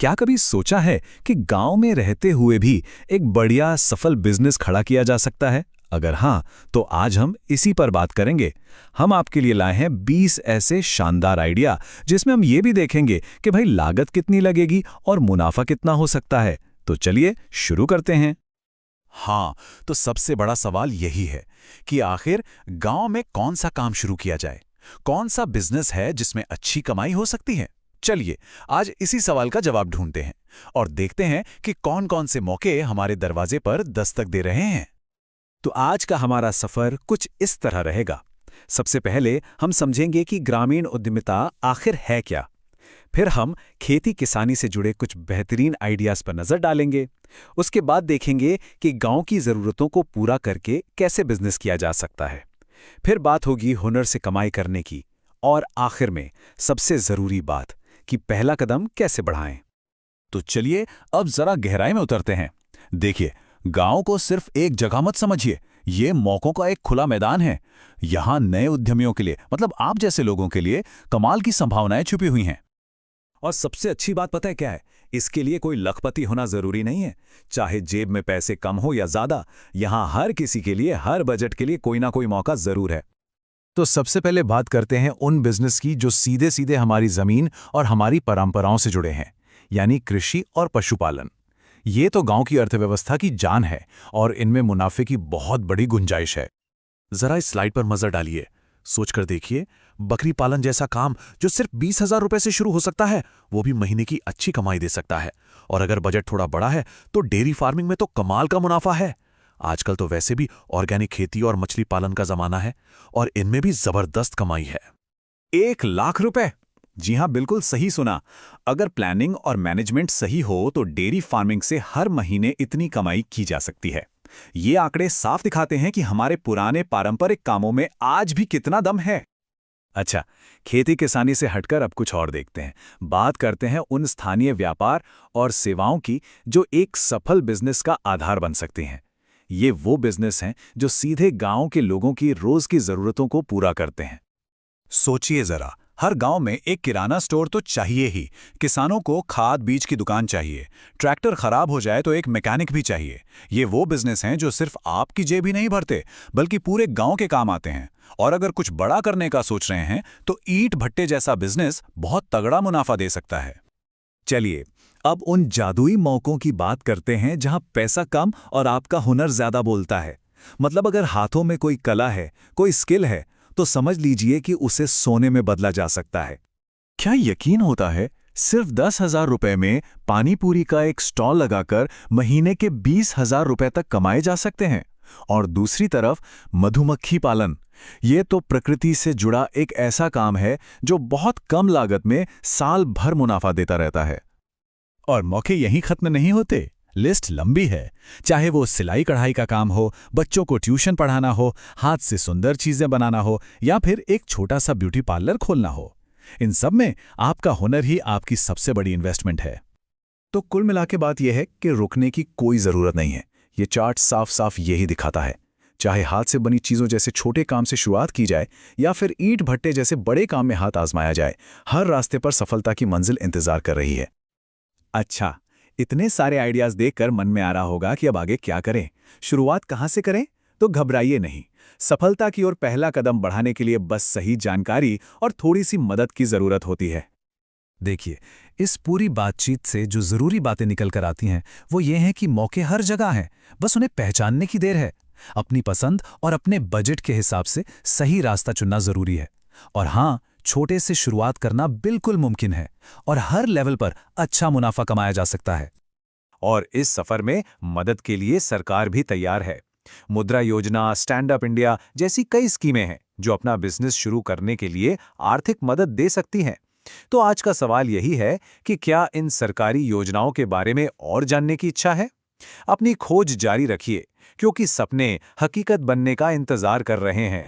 क्या कभी सोचा है कि गांव में रहते हुए भी एक बढ़िया सफल बिजनेस खड़ा किया जा सकता है? अगर हाँ, तो आज हम इसी पर बात करेंगे। हम आपके लिए लाए हैं 20 ऐसे शानदार आइडिया जिसमें हम ये भी देखेंगे कि भाई लागत कितनी लगेगी और मुनाफा कितना हो सकता है। तो चलिए शुरू करते हैं। हाँ, तो सबसे बड़ा सवाल यही है कि आखिर गांव में कौन सा काम शुरू किया जाए, कौन सा बिजनेस है जिसमें अच्छी कमाई हो सकती है। चलिए आज इसी सवाल का जवाब ढूंढते हैं और देखते हैं कि कौन कौन से मौके हमारे दरवाजे पर दस्तक दे रहे हैं। तो आज का हमारा सफर कुछ इस तरह रहेगा। सबसे पहले हम समझेंगे कि ग्रामीण उद्यमिता आखिर है क्या। फिर हम खेती किसानी से जुड़े कुछ बेहतरीन आइडियाज पर नजर डालेंगे। उसके बाद देखेंगे कि गांव की जरूरतों को पूरा करके कैसे बिजनेस किया जा सकता है। फिर बात होगी हुनर से कमाई करने की, और आखिर में सबसे जरूरी बात कि पहला कदम कैसे बढ़ाएं। तो चलिए अब जरा गहराई में उतरते हैं। देखिए, गांव को सिर्फ एक जगह मत समझिए, ये मौकों का एक खुला मैदान है। यहाँ नए उद्यमियों के लिए, मतलब आप जैसे लोगों के लिए कमाल की संभावनाएं छुपी हुई हैं। और सबसे अच्छी बात पता है क्या है? इसके लिए कोई लखपति होना जरूरी नहीं है। चाहे जेब में पैसे कम हो या ज्यादा, यहाँ हर किसी के लिए, हर बजट के लिए कोई ना कोई मौका जरूर है। तो सबसे पहले बात करते हैं उन बिजनेस की जो सीधे सीधे हमारी जमीन और हमारी परंपराओं से जुड़े हैं, यानी कृषि और पशुपालन। ये तो गांव की अर्थव्यवस्था की जान है और इनमें मुनाफे की बहुत बड़ी गुंजाइश है। जरा इस स्लाइड पर नजर डालिए, सोचकर देखिए, बकरी पालन जैसा काम जो सिर्फ 20,000 रुपए से शुरू हो सकता है, वो भी महीने की अच्छी कमाई दे सकता है। और अगर बजट थोड़ा बड़ा है तो डेयरी फार्मिंग में तो कमाल का मुनाफा है। आजकल तो वैसे भी ऑर्गेनिक खेती और मछली पालन का जमाना है और इनमें भी जबरदस्त कमाई है। 1,00,000 रुपए? जी हाँ, बिल्कुल सही सुना। अगर प्लानिंग और मैनेजमेंट सही हो तो डेयरी फार्मिंग से हर महीने इतनी कमाई की जा सकती है। ये आंकड़े साफ दिखाते हैं कि हमारे पुराने पारंपरिक कामों में आज भी कितना दम है। अच्छा, खेती किसानी से हटकर अब कुछ और देखते हैं। बात करते हैं उन स्थानीय व्यापार और सेवाओं की जो एक सफल बिजनेस का आधार बन सकती हैं। ये वो बिजनेस हैं जो सीधे गांव के लोगों की रोज की जरूरतों को पूरा करते हैं। सोचिए जरा, हर गांव में एक किराना स्टोर तो चाहिए ही, किसानों को खाद बीज की दुकान चाहिए, ट्रैक्टर खराब हो जाए तो एक मैकेनिक भी चाहिए। ये वो बिजनेस हैं जो सिर्फ आपकी जेब ही नहीं भरते, बल्कि पूरे गांव के काम आते हैं। और अगर कुछ बड़ा करने का सोच रहे हैं तो ईंट भट्टे जैसा बिजनेस बहुत तगड़ा मुनाफा दे सकता है। चलिए अब उन जादुई मौकों की बात करते हैं जहां पैसा कम और आपका हुनर ज्यादा बोलता है। मतलब अगर हाथों में कोई कला है, कोई स्किल है, तो समझ लीजिए कि उसे सोने में बदला जा सकता है। क्या यकीन होता है, सिर्फ 10,000 रुपए में पानी पूरी का एक स्टॉल लगाकर महीने के 20,000 रुपए तक कमाए जा सकते हैं। और दूसरी तरफ मधुमक्खी पालन, ये तो प्रकृति से जुड़ा एक ऐसा काम है जो बहुत कम लागत में साल भर मुनाफा देता रहता है। और मौके यहीं खत्म नहीं होते, लिस्ट लंबी है। चाहे वो सिलाई कढ़ाई का काम हो, बच्चों को ट्यूशन पढ़ाना हो, हाथ से सुंदर चीजें बनाना हो, या फिर एक छोटा सा ब्यूटी पार्लर खोलना हो, इन सब में आपका हुनर ही आपकी सबसे बड़ी इन्वेस्टमेंट है। तो कुल मिला के बात यह है कि रुकने की कोई जरूरत नहीं है। ये चार्ट साफ साफ यही दिखाता है। चाहे हाथ से बनी चीजों जैसे छोटे काम से शुरुआत की जाए या फिर ईंट भट्टे जैसे बड़े काम में हाथ आजमाया जाए, हर रास्ते पर सफलता की मंजिल इंतजार कर रही है। अच्छा, इतने सारे आइडियाज देखकर मन में आ रहा होगा कि अब आगे क्या करें, शुरुआत कहां से करें? तो घबराइए नहीं। सफलता की ओर पहला कदम बढ़ाने के लिए बस सही जानकारी और थोड़ी सी मदद की जरूरत होती है। देखिए, इस पूरी बातचीत से जो जरूरी बातें निकल कर आती हैं वो ये हैं कि मौके हर जगह हैं, बस उन्हें पहचानने की देर है। अपनी पसंद और अपने बजट के हिसाब से सही रास्ता चुनना जरूरी है। और हाँ, छोटे से शुरुआत करना बिल्कुल मुमकिन है और हर लेवल पर अच्छा मुनाफा कमाया जा सकता है। और इस सफर में मदद के लिए सरकार भी तैयार है। मुद्रा योजना, स्टैंड अप इंडिया जैसी कई स्कीमें हैं जो अपना बिजनेस शुरू करने के लिए आर्थिक मदद दे सकती हैं। तो आज का सवाल यही है कि क्या इन सरकारी योजनाओं के बारे में और जानने की इच्छा है? अपनी खोज जारी रखिए, क्योंकि सपने हकीकत बनने का इंतजार कर रहे हैं।